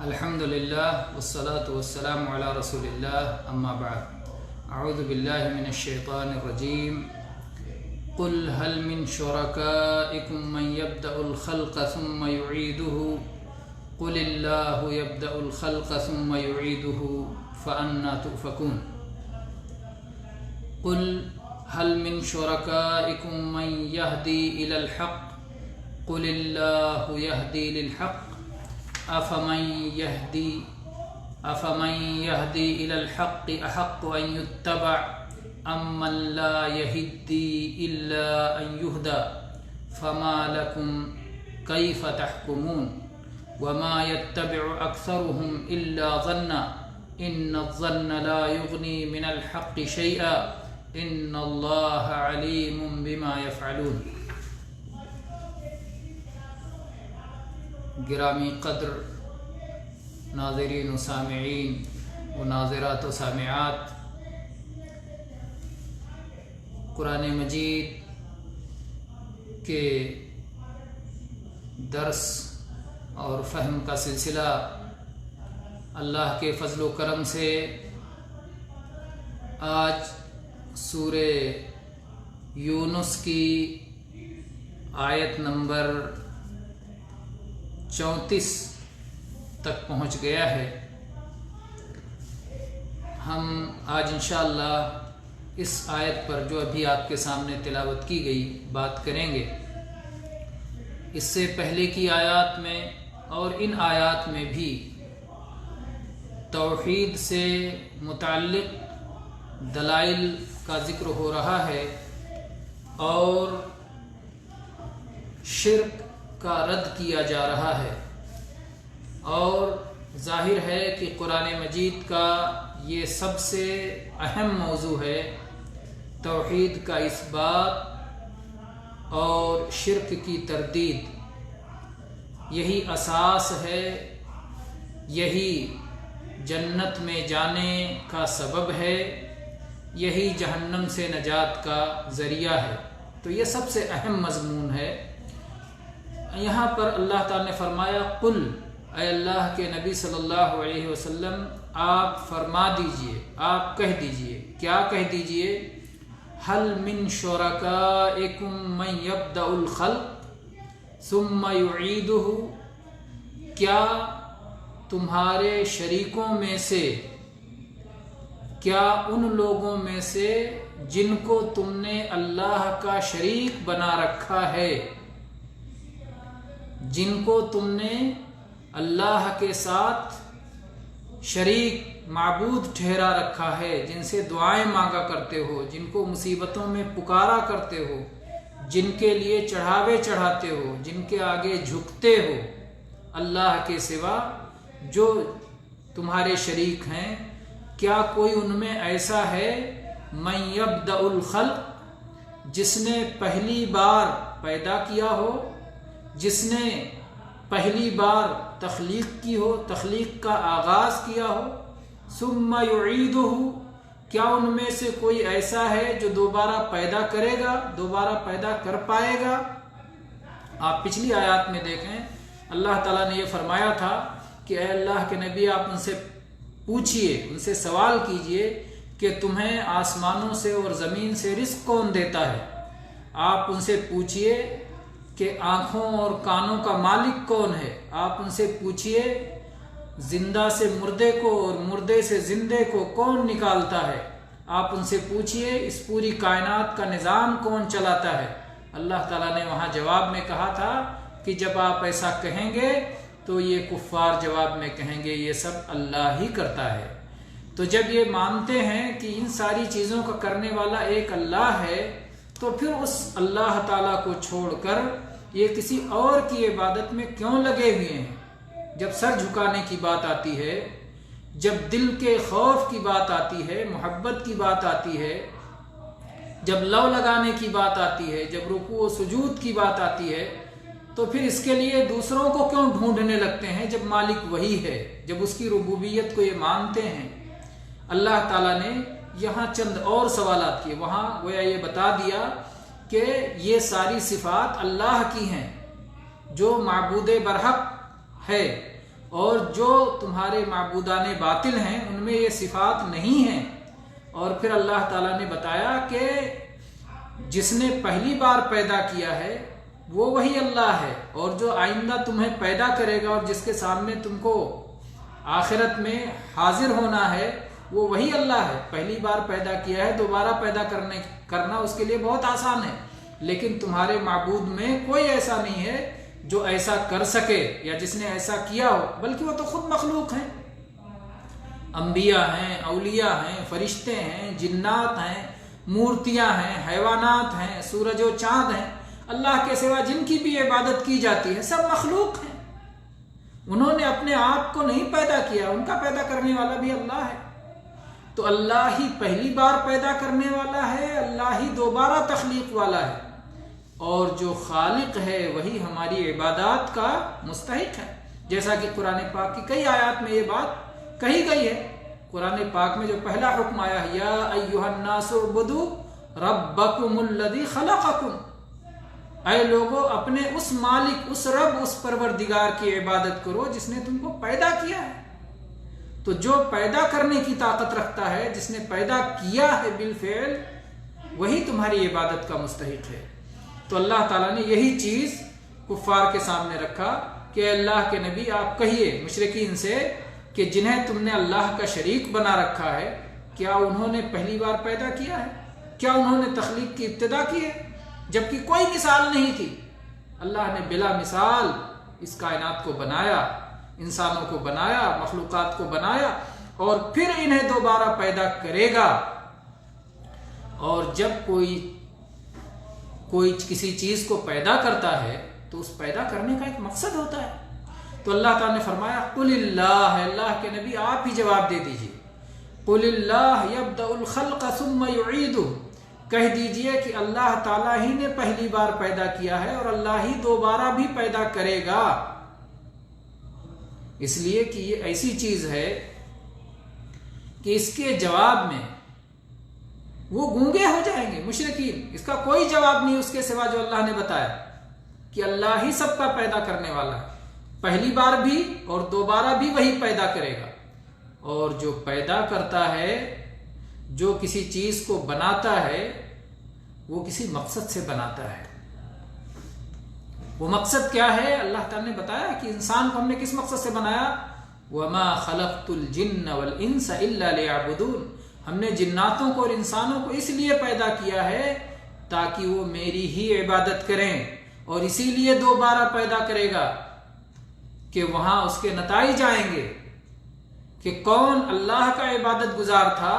الحمد للہ والصلاة والسلام علی رسول اللہ اما بعد اعوذ باللہ من الشیطان الرجیم قل هل من شرکائکم من یبدأ الخلق ثم یعیدہ قل اللہ یبدأ الخلق ثم یعیدہ فأنا تؤفکون قل هل من شرکائکم من یہدی الی الحق قل اللہ یہدی للحق أفمن يهدي إلى الحق أحق أن يتبع أمن لا يهدي إلا أن يهدى فما لكم كيف تحكمون وما يتبع أكثرهم إلا ظنا إن الظن لا يغني من الحق شيئا إن الله عليم بما يفعلون. گرامی قدر ناظرین و سامعین و ناظرات و سامعات، قرآن مجید کے درس اور فہم کا سلسلہ اللہ کے فضل و کرم سے آج سورہ یونس کی آیت نمبر 34 تک پہنچ گیا ہے. ہم آج انشاءاللہ اس آیت پر جو ابھی آپ کے سامنے تلاوت کی گئی بات کریں گے. اس سے پہلے کی آیات میں اور ان آیات میں بھی توحید سے متعلق دلائل کا ذکر ہو رہا ہے اور شرک کا رد کیا جا رہا ہے، اور ظاہر ہے کہ قرآن مجید کا یہ سب سے اہم موضوع ہے. توحید کا اثبات اور شرک کی تردید، یہی اساس ہے، یہی جنت میں جانے کا سبب ہے، یہی جہنم سے نجات کا ذریعہ ہے. تو یہ سب سے اہم مضمون ہے. یہاں پر اللہ تعالیٰ نے فرمایا قل، اے اللہ کے نبی صلی اللہ علیہ وسلم آپ فرما دیجئے، آپ کہہ دیجئے. کیا کہہ دیجئے؟ هل من شرکائکم من یبدأ الخلق ثم یعیدہ، کیا تمہارے شریکوں میں سے، کیا ان لوگوں میں سے جن کو تم نے اللہ کا شریک بنا رکھا ہے، جن کو تم نے اللہ کے ساتھ شریک معبود ٹھہرا رکھا ہے، جن سے دعائیں مانگا کرتے ہو، جن کو مصیبتوں میں پکارا کرتے ہو، جن کے لیے چڑھاوے چڑھاتے ہو، جن کے آگے جھکتے ہو اللہ کے سوا جو تمہارے شریک ہیں، کیا کوئی ان میں ایسا ہے من یبدأ الخلق، جس نے پہلی بار پیدا کیا ہو، جس نے پہلی بار تخلیق کی ہو، تخلیق کا آغاز کیا ہو، ثم یعیدہ، کیا ان میں سے کوئی ایسا ہے جو دوبارہ پیدا کرے گا، دوبارہ پیدا کر پائے گا؟ آپ پچھلی آیات میں دیکھیں اللہ تعالیٰ نے یہ فرمایا تھا کہ اے اللہ کے نبی آپ ان سے پوچھئے، ان سے سوال کیجئے کہ تمہیں آسمانوں سے اور زمین سے رزق کون دیتا ہے. آپ ان سے پوچھئے کہ آنکھوں اور کانوں کا مالک کون ہے. آپ ان سے پوچھئے زندہ سے مردے کو اور مردے سے زندے کو کون نکالتا ہے. آپ ان سے پوچھئے اس پوری کائنات کا نظام کون چلاتا ہے. اللہ تعالیٰ نے وہاں جواب میں کہا تھا کہ جب آپ ایسا کہیں گے تو یہ کفار جواب میں کہیں گے یہ سب اللہ ہی کرتا ہے. تو جب یہ مانتے ہیں کہ ان ساری چیزوں کا کرنے والا ایک اللہ ہے، تو پھر اس اللہ تعالیٰ کو چھوڑ کر یہ کسی اور کی عبادت میں کیوں لگے ہوئے ہیں؟ جب سر جھکانے کی بات آتی ہے، جب دل کے خوف کی بات آتی ہے، محبت کی بات آتی ہے، جب لو لگانے کی بات آتی ہے، جب رکوع و سجود کی بات آتی ہے، تو پھر اس کے لیے دوسروں کو کیوں ڈھونڈنے لگتے ہیں جب مالک وہی ہے، جب اس کی ربوبیت کو یہ مانتے ہیں. اللہ تعالیٰ نے یہاں چند اور سوالات کیے. وہاں گویا یہ بتا دیا کہ یہ ساری صفات اللہ کی ہیں جو معبود برحق ہے، اور جو تمہارے معبودان باطل ہیں ان میں یہ صفات نہیں ہیں۔ اور پھر اللہ تعالیٰ نے بتایا کہ جس نے پہلی بار پیدا کیا ہے وہ وہی اللہ ہے، اور جو آئندہ تمہیں پیدا کرے گا اور جس کے سامنے تم کو آخرت میں حاضر ہونا ہے وہ وہی اللہ ہے۔ پہلی بار پیدا کیا ہے، دوبارہ پیدا کرنا اس کے لیے بہت آسان ہے، لیکن تمہارے معبود میں کوئی ایسا نہیں ہے جو ایسا کر سکے یا جس نے ایسا کیا ہو، بلکہ وہ تو خود مخلوق ہیں۔ انبیاء ہیں، اولیاء ہیں، فرشتے ہیں، جنات ہیں، مورتیاں ہیں، حیوانات ہیں، سورج و چاند ہیں، اللہ کے سوا جن کی بھی عبادت کی جاتی ہے سب مخلوق ہیں۔ انہوں نے اپنے آپ کو نہیں پیدا کیا، ان کا پیدا کرنے والا بھی اللہ ہے۔ تو اللہ ہی پہلی بار پیدا کرنے والا ہے، اللہ ہی دوبارہ تخلیق والا ہے، اور جو خالق ہے وہی ہماری عبادات کا مستحق ہے، جیسا کہ قرآن پاک کی کئی آیات میں یہ بات کہی گئی ہے۔ قرآن پاک میں جو پہلا حکم آیا ہے، یا ایھا الناس اعبدوا ربکم الذی خلقکم، اے لوگو اپنے اس مالک، اس رب، اس پروردگار کی عبادت کرو جس نے تم کو پیدا کیا ہے۔ تو جو پیدا کرنے کی طاقت رکھتا ہے، جس نے پیدا کیا ہے بالفعل، وہی تمہاری عبادت کا مستحق ہے۔ تو اللہ تعالیٰ نے یہی چیز کفار کے سامنے رکھا کہ اللہ کے نبی آپ کہیے مشرکین سے کہ جنہیں تم نے اللہ کا شریک بنا رکھا ہے، کیا انہوں نے پہلی بار پیدا کیا ہے؟ کیا انہوں نے تخلیق کی ابتدا کی ہے؟ جبکہ کوئی مثال نہیں تھی، اللہ نے بلا مثال اس کائنات کو بنایا، انسانوں کو بنایا، مخلوقات کو بنایا، اور پھر انہیں دوبارہ پیدا کرے گا۔ اور جب کوئی کسی چیز کو پیدا کرتا ہے تو اس پیدا کرنے کا ایک مقصد ہوتا ہے۔ تو اللہ تعالیٰ نے فرمایا قل اللہ، اللہ کے نبی آپ ہی جواب دے دیجئے، قل اللہ یبدأ الخلق ثم یعیدہ، کہہ دیجئے کہ اللہ تعالیٰ ہی نے پہلی بار پیدا کیا ہے اور اللہ ہی دوبارہ بھی پیدا کرے گا۔ اس لیے کہ یہ ایسی چیز ہے کہ اس کے جواب میں وہ گونگے ہو جائیں گے مشرکین، اس کا کوئی جواب نہیں اس کے سوا جو اللہ نے بتایا کہ اللہ ہی سب کا پیدا کرنے والا ہے، پہلی بار بھی اور دوبارہ بھی وہی پیدا کرے گا۔ اور جو پیدا کرتا ہے، جو کسی چیز کو بناتا ہے، وہ کسی مقصد سے بناتا ہے۔ وہ مقصد کیا ہے؟ اللہ تعالیٰ نے بتایا کہ انسان کو ہم نے کس مقصد سے بنایا، وَمَا خَلَقْتُ الْجِنَّ وَالْإِنسَ إِلَّا لِيَعْبُدُونَ، ہم نے جناتوں کو اور انسانوں کو اس لیے پیدا کیا ہے تاکہ وہ میری ہی عبادت کریں، اور اسی لیے دوبارہ پیدا کرے گا کہ وہاں اس کے نتائج آئیں گے کہ کون اللہ کا عبادت گزار تھا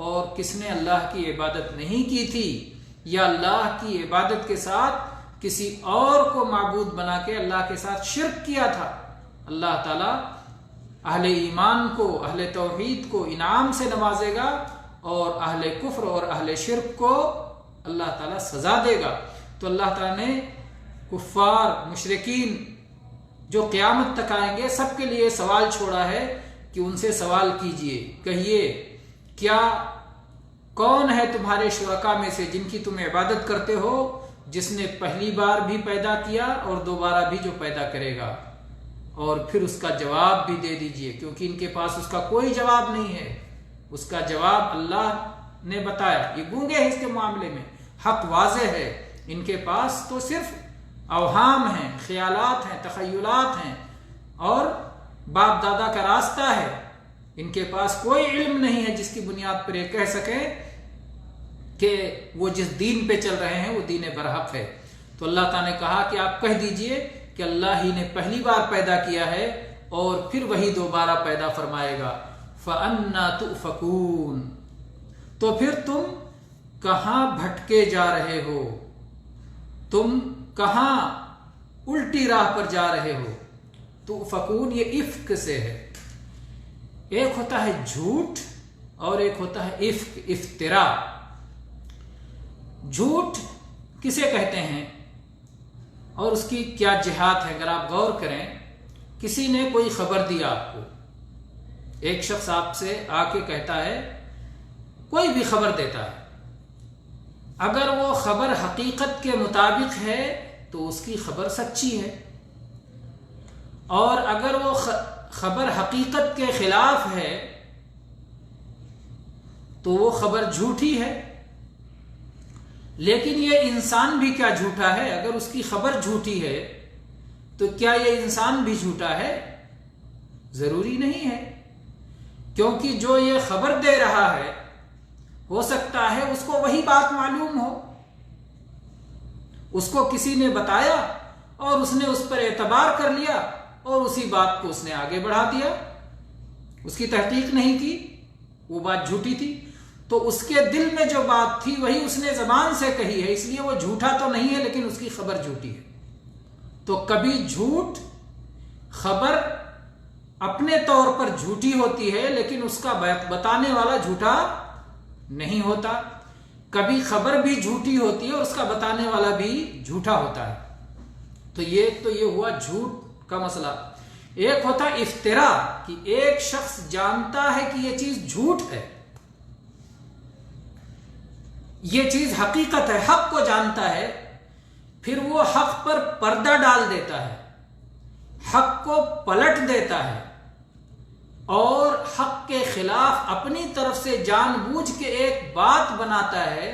اور کس نے اللہ کی عبادت نہیں کی تھی، یا اللہ کی عبادت کے ساتھ کسی اور کو معبود بنا کے اللہ کے ساتھ شرک کیا تھا۔ اللہ تعالیٰ اہل ایمان کو، اہل توحید کو انعام سے نوازے گا، اور اہل کفر اور اہل شرک کو اللہ تعالیٰ سزا دے گا۔ تو اللہ تعالیٰ نے کفار، مشرکین جو قیامت تک آئیں گے سب کے لیے سوال چھوڑا ہے کہ ان سے سوال کیجئے، کہیے کیا کون ہے تمہارے شرکاء میں سے جن کی تم عبادت کرتے ہو، جس نے پہلی بار بھی پیدا کیا اور دوبارہ بھی جو پیدا کرے گا، اور پھر اس کا جواب بھی دے دیجئے، کیونکہ ان کے پاس اس کا کوئی جواب نہیں ہے۔ اس کا جواب اللہ نے بتایا، یہ گونگے ہیں اس کے معاملے میں، حق واضح ہے، ان کے پاس تو صرف اوہام ہیں، خیالات ہیں، تخیلات ہیں، اور باپ دادا کا راستہ ہے۔ ان کے پاس کوئی علم نہیں ہے جس کی بنیاد پر یہ کہہ سکے کہ وہ جس دین پہ چل رہے ہیں وہ دین برحق ہے۔ تو اللہ تعالیٰ نے کہا کہ آپ کہہ دیجئے کہ اللہ ہی نے پہلی بار پیدا کیا ہے اور پھر وہی دوبارہ پیدا فرمائے گا۔ فَأَنَّا تُؤْفَكُونَ، تو پھر تم کہاں بھٹکے جا رہے ہو، تم کہاں الٹی راہ پر جا رہے ہو۔ تُؤْفَكُونَ یہ افک سے ہے، ایک ہوتا ہے جھوٹ اور ایک ہوتا ہے افک، افتراء۔ جھوٹ کسے کہتے ہیں اور اس کی کیا جہات ہے؟ اگر آپ غور کریں، کسی نے کوئی خبر دی آپ کو، ایک شخص آپ سے آ کے کہتا ہے، کوئی بھی خبر دیتا ہے، اگر وہ خبر حقیقت کے مطابق ہے تو اس کی خبر سچی ہے، اور اگر وہ خبر حقیقت کے خلاف ہے تو وہ خبر جھوٹی ہے. لیکن یہ انسان بھی کیا جھوٹا ہے؟ اگر اس کی خبر جھوٹی ہے تو کیا یہ انسان بھی جھوٹا ہے؟ ضروری نہیں ہے، کیونکہ جو یہ خبر دے رہا ہے ہو سکتا ہے اس کو وہی بات معلوم ہو، اس کو کسی نے بتایا اور اس نے اس پر اعتبار کر لیا اور اسی بات کو اس نے آگے بڑھا دیا، اس کی تحقیق نہیں کی، وہ بات جھوٹی تھی. تو اس کے دل میں جو بات تھی وہی اس نے زبان سے کہی ہے، اس لیے وہ جھوٹا تو نہیں ہے لیکن اس کی خبر جھوٹی ہے. تو کبھی جھوٹ خبر اپنے طور پر جھوٹی ہوتی ہے لیکن اس کا بتانے والا جھوٹا نہیں ہوتا. کبھی خبر بھی جھوٹی ہوتی ہے اور اس کا بتانے والا بھی جھوٹا ہوتا ہے. تو یہ ہوا جھوٹ کا مسئلہ. ایک ہوتا افطرا، کہ ایک شخص جانتا ہے کہ یہ چیز جھوٹ ہے، یہ چیز حقیقت ہے، حق کو جانتا ہے، پھر وہ حق پر پردہ ڈال دیتا ہے، حق کو پلٹ دیتا ہے اور حق کے خلاف اپنی طرف سے جان بوجھ کے ایک بات بناتا ہے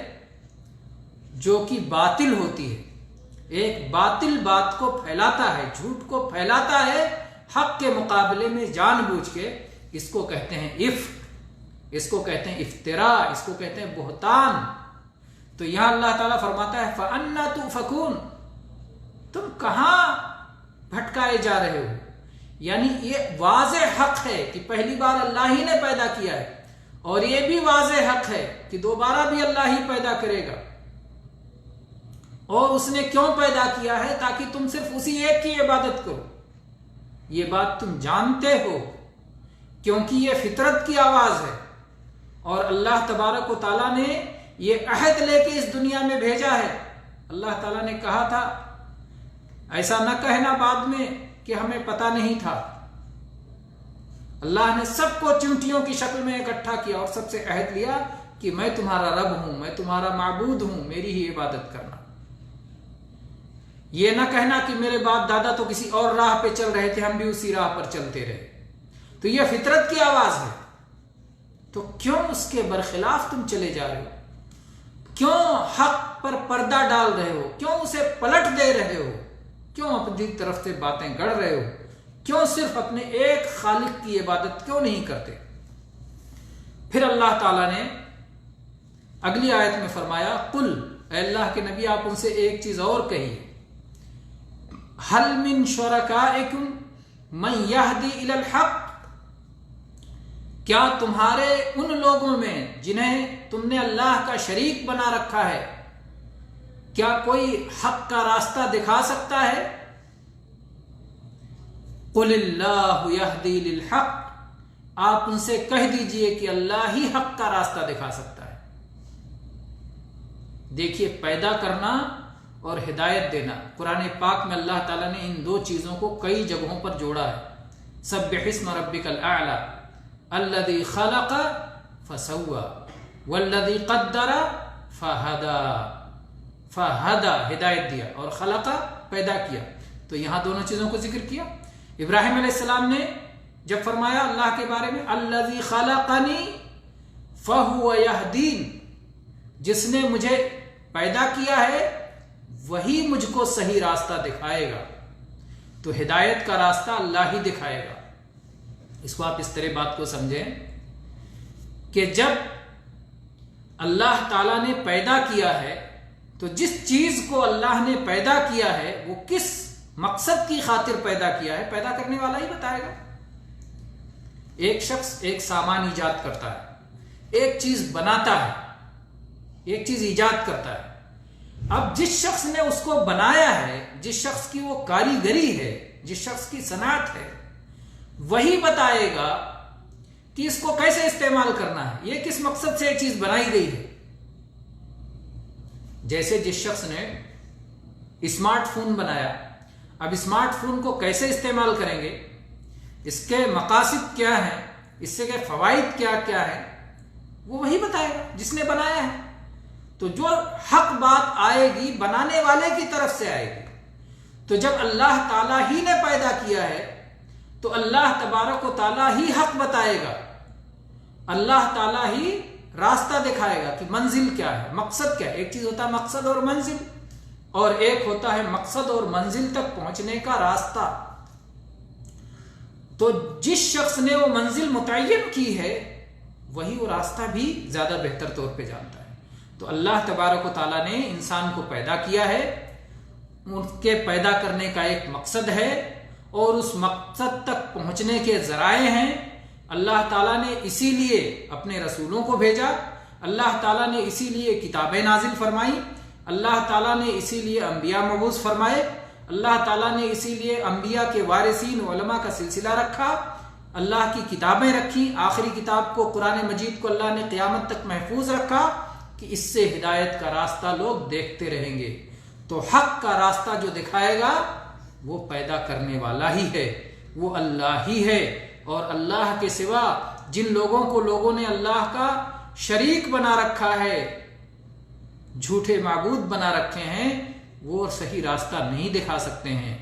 جو کہ باطل ہوتی ہے. ایک باطل بات کو پھیلاتا ہے، جھوٹ کو پھیلاتا ہے حق کے مقابلے میں جان بوجھ کے. اس کو کہتے ہیں افک، اس کو کہتے ہیں افطرا، اس کو کہتے ہیں بہتان. تو یہاں اللہ تعالیٰ فرماتا ہے فَأَنَّا تُؤْفَكُونَ، تم کہاں بھٹکائے جا رہے ہو. یعنی یہ واضح حق ہے کہ پہلی بار اللہ ہی نے پیدا کیا ہے، اور یہ بھی واضح حق ہے کہ دوبارہ بھی اللہ ہی پیدا کرے گا. اور اس نے کیوں پیدا کیا ہے؟ تاکہ تم صرف اسی ایک کی عبادت کرو. یہ بات تم جانتے ہو کیونکہ یہ فطرت کی آواز ہے، اور اللہ تبارک و تعالیٰ نے یہ عہد لے کے اس دنیا میں بھیجا ہے. اللہ تعالیٰ نے کہا تھا ایسا نہ کہنا بعد میں کہ ہمیں پتہ نہیں تھا. اللہ نے سب کو چونٹیوں کی شکل میں اکٹھا کیا اور سب سے عہد لیا کہ میں تمہارا رب ہوں، میں تمہارا معبود ہوں، میری ہی عبادت کرنا. یہ نہ کہنا کہ میرے باپ دادا تو کسی اور راہ پہ چل رہے تھے، ہم بھی اسی راہ پر چلتے رہے. تو یہ فطرت کی آواز ہے. تو کیوں اس کے برخلاف تم چلے جا رہے ہو؟ کیوں حق پر پردہ ڈال رہے ہو؟ کیوں اسے پلٹ دے رہے ہو؟ کیوں اپنی طرف سے باتیں گڑھ رہے ہو؟ کیوں صرف اپنے ایک خالق کی عبادت کیوں نہیں کرتے؟ پھر اللہ تعالیٰ نے اگلی آیت میں فرمایا قل، اے اللہ کے نبی آپ ان سے ایک چیز اور کہیے، هل من شرکائکم من یہدی الی الحق، کیا تمہارے ان لوگوں میں جنہیں تم نے اللہ کا شریک بنا رکھا ہے، کیا کوئی حق کا راستہ دکھا سکتا ہے؟ قل اللہ یہدی للحق، آپ ان سے کہہ دیجئے کہ اللہ ہی حق کا راستہ دکھا سکتا ہے. دیکھیے، پیدا کرنا اور ہدایت دینا، قرآن پاک میں اللہ تعالیٰ نے ان دو چیزوں کو کئی جگہوں پر جوڑا ہے. سبح اسم ربک الاعلی الذی خلق فسوی والذی قدر فہدی، ہدایت دیا، اور خلق پیدا کیا. تو یہاں دونوں چیزوں کو ذکر کیا. ابراہیم علیہ السلام نے جب فرمایا اللہ کے بارے میں الذی خلقنی فہو یہدین، جس نے مجھے پیدا کیا ہے وہی مجھ کو صحیح راستہ دکھائے گا. تو ہدایت کا راستہ اللہ ہی دکھائے گا. اس کو آپ اس طرح بات کو سمجھیں کہ جب اللہ تعالیٰ نے پیدا کیا ہے تو جس چیز کو اللہ نے پیدا کیا ہے وہ کس مقصد کی خاطر پیدا کیا ہے، پیدا کرنے والا ہی بتائے گا. ایک شخص ایک سامان ایجاد کرتا ہے، ایک چیز بناتا ہے، ایک چیز ایجاد کرتا ہے. اب جس شخص نے اس کو بنایا ہے، جس شخص کی وہ کاریگری ہے، جس شخص کی صنعت ہے، وہی بتائے گا کہ اس کو کیسے استعمال کرنا ہے، یہ کس مقصد سے یہ چیز بنائی گئی ہے. جیسے جس شخص نے اسمارٹ فون بنایا، اب اسمارٹ فون کو کیسے استعمال کریں گے، اس کے مقاصد کیا ہیں، اس سے کے فوائد کیا کیا ہیں، وہ وہی بتائے گا جس نے بنایا ہے. تو جو حق بات آئے گی بنانے والے کی طرف سے آئے گی. تو جب اللہ تعالیٰ ہی نے پیدا کیا ہے تو اللہ تبارک و تعالیٰ ہی حق بتائے گا، اللہ تعالیٰ ہی راستہ دکھائے گا کہ منزل کیا ہے، مقصد کیا ہے۔ ایک چیز ہوتا ہے مقصد اور منزل، اور ایک ہوتا ہے مقصد اور منزل تک پہنچنے کا راستہ۔ تو جس شخص نے وہ منزل متعین کی ہے وہی وہ راستہ بھی زیادہ بہتر طور پہ جانتا ہے۔ تو اللہ تبارک و تعالیٰ نے انسان کو پیدا کیا ہے، ان کے پیدا کرنے کا ایک مقصد ہے اور اس مقصد تک پہنچنے کے ذرائع ہیں۔ اللہ تعالیٰ نے اسی لیے اپنے رسولوں کو بھیجا، اللہ تعالیٰ نے اسی لیے کتابیں نازل فرمائی، اللہ تعالیٰ نے اسی لیے انبیاء مبعوث فرمائے، اللہ تعالیٰ نے اسی لیے انبیاء کے وارثین علماء کا سلسلہ رکھا، اللہ کی کتابیں رکھی، آخری کتاب کو قرآن مجید کو اللہ نے قیامت تک محفوظ رکھا کہ اس سے ہدایت کا راستہ لوگ دیکھتے رہیں گے۔ تو حق کا راستہ جو دکھائے گا وہ پیدا کرنے والا ہی ہے، وہ اللہ ہی ہے۔ اور اللہ کے سوا جن لوگوں کو لوگوں نے اللہ کا شریک بنا رکھا ہے، جھوٹے معبود بنا رکھے ہیں، وہ صحیح راستہ نہیں دکھا سکتے ہیں،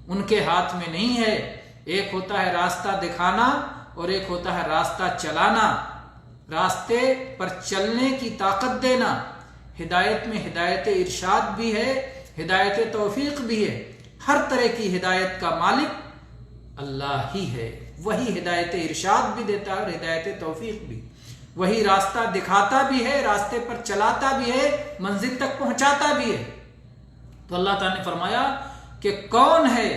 ان کے ہاتھ میں نہیں ہے۔ ایک ہوتا ہے راستہ دکھانا اور ایک ہوتا ہے راستہ چلانا، راستے پر چلنے کی طاقت دینا۔ ہدایت میں ہدایت ارشاد بھی ہے، ہدایت توفیق بھی ہے، ہر طرح کی ہدایت کا مالک اللہ ہی ہے، وہی ہدایت ارشاد بھی دیتا ہے اور ہدایت توفیق بھی، وہی راستہ دکھاتا بھی ہے، راستے پر چلاتا بھی ہے، منزل تک پہنچاتا بھی ہے۔ تو اللہ تعالیٰ نے فرمایا کہ کون ہے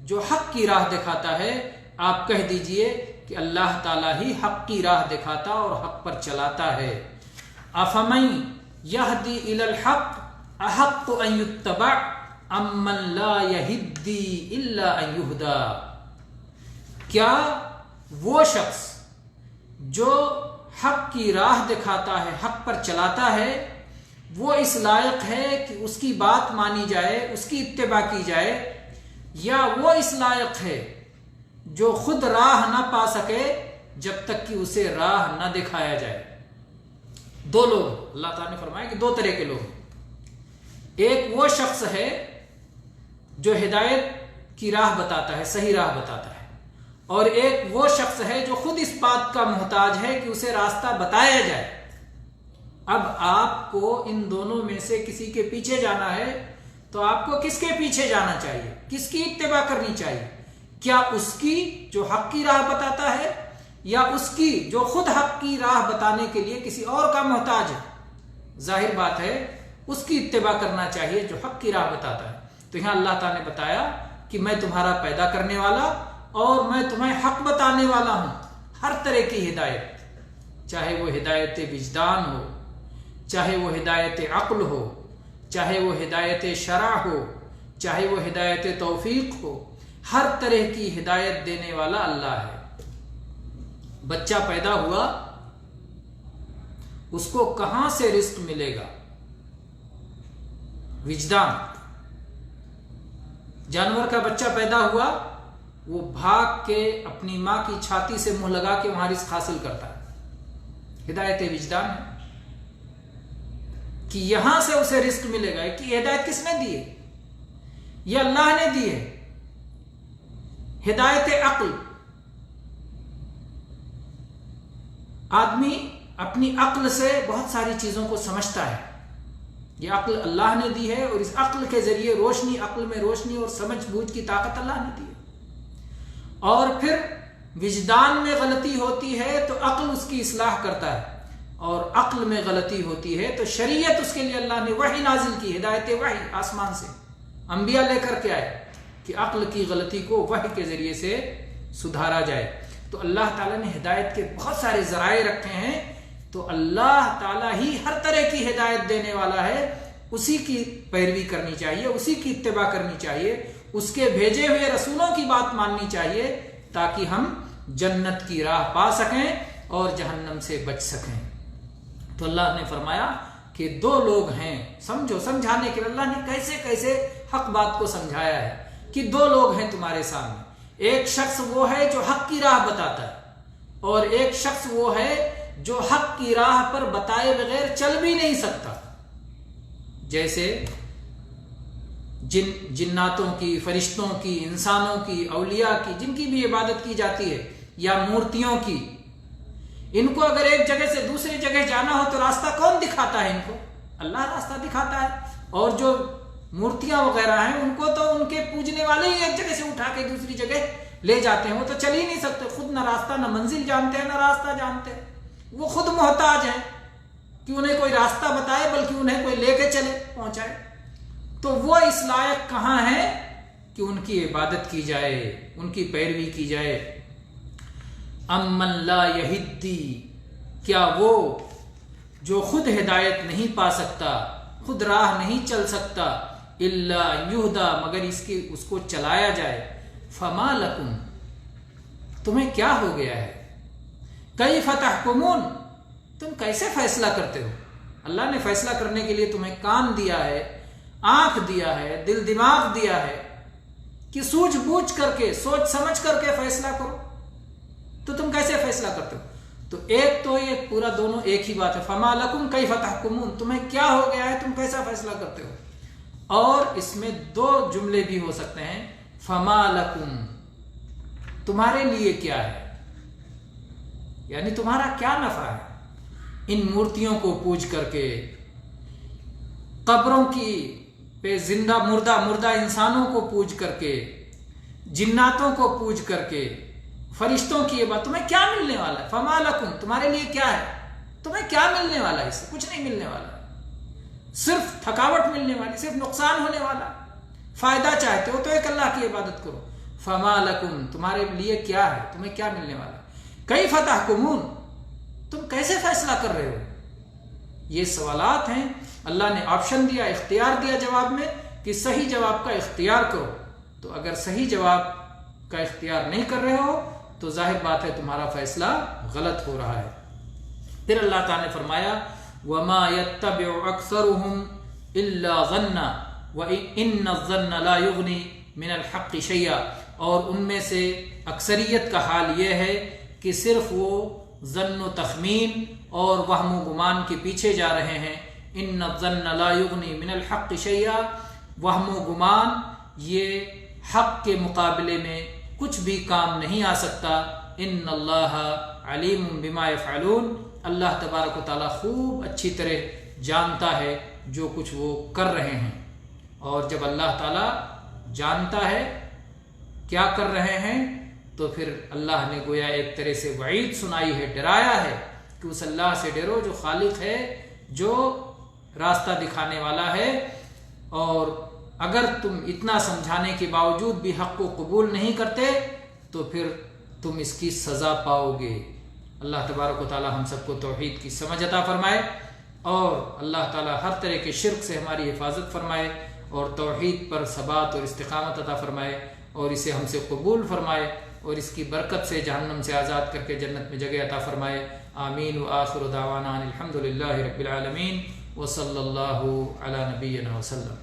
جو حق کی راہ دکھاتا ہے؟ آپ کہہ دیجئے کہ اللہ تعالیٰ ہی حق کی راہ دکھاتا اور حق پر چلاتا ہے۔ افمن یہدی الی الحق احق ان یتبع امن لا یہدی الا ان یہدی، کیا وہ شخص جو حق کی راہ دکھاتا ہے، حق پر چلاتا ہے، وہ اس لائق ہے کہ اس کی بات مانی جائے، اس کی اتباع کی جائے، یا وہ اس لائق ہے جو خود راہ نہ پا سکے جب تک کہ اسے راہ نہ دکھایا جائے؟ دو لوگ، اللہ تعالیٰ نے فرمایا کہ دو طرح کے لوگ، ایک وہ شخص ہے جو ہدایت کی راہ بتاتا ہے، صحیح راہ بتاتا ہے، اور ایک وہ شخص ہے جو خود اس بات کا محتاج ہے کہ اسے راستہ بتایا جائے۔ اب آپ کو ان دونوں میں سے کسی کے پیچھے جانا ہے تو آپ کو کس کے پیچھے جانا چاہیے، کس کی اتباع کرنی چاہیے؟ کیا اس کی جو حق کی راہ بتاتا ہے، یا اس کی جو خود حق کی راہ بتانے کے لیے کسی اور کا محتاج ہے؟ ظاہر بات ہے اس کی اتباع کرنا چاہیے جو حق کی راہ بتاتا ہے۔ تو یہاں اللہ تعالیٰ نے بتایا کہ میں تمہارا پیدا کرنے والا اور میں تمہیں حق بتانے والا ہوں، ہر طرح کی ہدایت، چاہے وہ ہدایت وجدان ہو، چاہے وہ ہدایت عقل ہو، چاہے وہ ہدایت شرع ہو، چاہے وہ ہدایت توفیق ہو، ہر طرح کی ہدایت دینے والا اللہ ہے۔ بچہ پیدا ہوا، اس کو کہاں سے رزق ملے گا؟ وجدان۔ جانور کا بچہ پیدا ہوا، وہ بھاگ کے اپنی ماں کی چھاتی سے منہ لگا کے وہاں رزق حاصل کرتا ہے، ہدایت وجدان ہے کہ یہاں سے اسے رزق ملے گا۔ کہ ہدایت کس نے دی ہے؟ یہ اللہ نے دی ہے۔ ہدایت عقل، آدمی اپنی عقل سے بہت ساری چیزوں کو سمجھتا ہے، یہ عقل اللہ نے دی ہے، اور اس عقل کے ذریعے روشنی، عقل میں روشنی اور سمجھ بوجھ کی طاقت اللہ نے دی ہے۔ اور پھر وجدان میں غلطی ہوتی ہے تو عقل اس کی اصلاح کرتا ہے، اور عقل میں غلطی ہوتی ہے تو شریعت اس کے لیے اللہ نے وحی نازل کی، ہدایت وحی آسمان سے انبیاء لے کر کے آئے کہ عقل کی غلطی کو وحی کے ذریعے سے سدھارا جائے۔ تو اللہ تعالیٰ نے ہدایت کے بہت سارے ذرائع رکھے ہیں، تو اللہ تعالیٰ ہی ہر طرح کی ہدایت دینے والا ہے، اسی کی پیروی کرنی چاہیے، اسی کی اتباع کرنی چاہیے، اس کے بھیجے ہوئے رسولوں کی بات ماننی چاہیے، تاکہ ہم جنت کی راہ پا سکیں اور جہنم سے بچ سکیں۔ تو اللہ نے فرمایا کہ دو لوگ ہیں، سمجھو، سمجھانے کے لیے اللہ نے کیسے کیسے حق بات کو سمجھایا ہے کہ دو لوگ ہیں تمہارے سامنے، ایک شخص وہ ہے جو حق کی راہ بتاتا ہے، اور ایک شخص وہ ہے جو حق کی راہ پر بتائے بغیر چل بھی نہیں سکتا۔ جیسے جناتوں کی، فرشتوں کی، انسانوں کی، اولیاء کی، جن کی بھی عبادت کی جاتی ہے، یا مورتیوں کی، ان کو اگر ایک جگہ سے دوسری جگہ جانا ہو تو راستہ کون دکھاتا ہے؟ ان کو اللہ راستہ دکھاتا ہے۔ اور جو مورتیاں وغیرہ ہیں ان کو تو ان کے پوجنے والے ہی ایک جگہ سے اٹھا کے دوسری جگہ لے جاتے ہیں، وہ تو چل ہی نہیں سکتے، خود نہ راستہ نہ منزل جانتے ہیں نہ راستہ جانتے ہیں، وہ خود محتاج ہیں کہ انہیں کوئی راستہ بتائے، بلکہ انہیں کوئی لے کے چلے پہنچائے۔ تو وہ اس لائق کہاں ہیں کہ ان کی عبادت کی جائے، ان کی پیروی کی جائے۔ امن لا یہدی، کیا وہ جو خود ہدایت نہیں پا سکتا، خود راہ نہیں چل سکتا، الا یہدا، مگر اس کو چلایا جائے۔ فما لکم، تمہیں کیا ہو گیا ہے؟ کیف تحکمون، تم کیسے فیصلہ کرتے ہو؟ اللہ نے فیصلہ کرنے کے لیے تمہیں کان دیا ہے، آنکھ دیا ہے، دل دماغ دیا ہے کہ سوچ بوجھ کر کے، سوچ سمجھ کر کے فیصلہ کرو، تو تم کیسے فیصلہ کرتے ہو؟ تو ایک تو یہ پورا دونوں ایک ہی بات ہے، فما لکم کیف تحکمون، تمہیں کیا ہو گیا ہے، تم کیسا فیصلہ کرتے ہو۔ اور اس میں دو جملے بھی ہو سکتے ہیں، فما لکم، تمہارے لیے کیا ہے، یعنی تمہارا کیا نفع ہے ان مورتیوں کو پوج کر کے، قبروں کی پہ زندہ مردہ انسانوں کو پوج کر کے، جناتوں کو پوج کر کے، فرشتوں کی یہ بات، تمہیں کیا ملنے والا ہے؟ فما لکم، تمہارے لیے کیا ہے، تمہیں کیا ملنے والا ہے؟ اس سے کچھ نہیں ملنے والا، صرف تھکاوٹ ملنے والی، صرف نقصان ہونے والا۔ فائدہ چاہتے ہو تو ایک اللہ کی عبادت کرو۔ فما لکم، تمہارے لیے کیا ہے، تمہیں کیا ملنے والا ہے؟ کیف تحکمون، تم کیسے فیصلہ کر رہے ہو؟ یہ سوالات ہیں، اللہ نے آپشن دیا، اختیار دیا جواب میں کہ صحیح جواب کا اختیار کرو۔ تو اگر صحیح جواب کا اختیار نہیں کر رہے ہو تو ظاہر بات ہے تمہارا فیصلہ غلط ہو رہا ہے۔ پھر اللہ تعالیٰ نے فرمایا وَمَا يَتَّبِعُ أَكْثَرُهُمْ إِلَّا ظَنًّا وَإِنَّ الظَّنَّ لَا يُغْنِي مِنَ الْحَقِّ شَيْئًا، اور ان میں سے اکثریت کا حال یہ ہے کہ صرف وہ ظن و تخمین اور وہم و گمان کے پیچھے جا رہے ہیں۔ ان الظن لا یغنی من الحق شیئا، وہم و گمان یہ حق کے مقابلے میں کچھ بھی کام نہیں آ سکتا۔ ان اللہ علیم بما یفعلون، اللہ تبارک و تعالیٰ خوب اچھی طرح جانتا ہے جو کچھ وہ کر رہے ہیں۔ اور جب اللہ تعالیٰ جانتا ہے کیا کر رہے ہیں تو پھر اللہ نے گویا ایک طرح سے وعید سنائی ہے، ڈرایا ہے کہ اس اللہ سے ڈرو جو خالق ہے، جو راستہ دکھانے والا ہے، اور اگر تم اتنا سمجھانے کے باوجود بھی حق کو قبول نہیں کرتے تو پھر تم اس کی سزا پاؤ گے۔ اللہ تبارک و تعالی ہم سب کو توحید کی سمجھ عطا فرمائے، اور اللہ تعالی ہر طرح کے شرک سے ہماری حفاظت فرمائے، اور توحید پر ثبات اور استقامت عطا فرمائے، اور اسے ہم سے قبول فرمائے، اور اس کی برکت سے جہنم سے آزاد کر کے جنت میں جگہ عطا فرمائے۔ آمین۔ وآخر دعوانا الحمد للہ رب العالمین، وصلی اللہ علی نبینا وسلم۔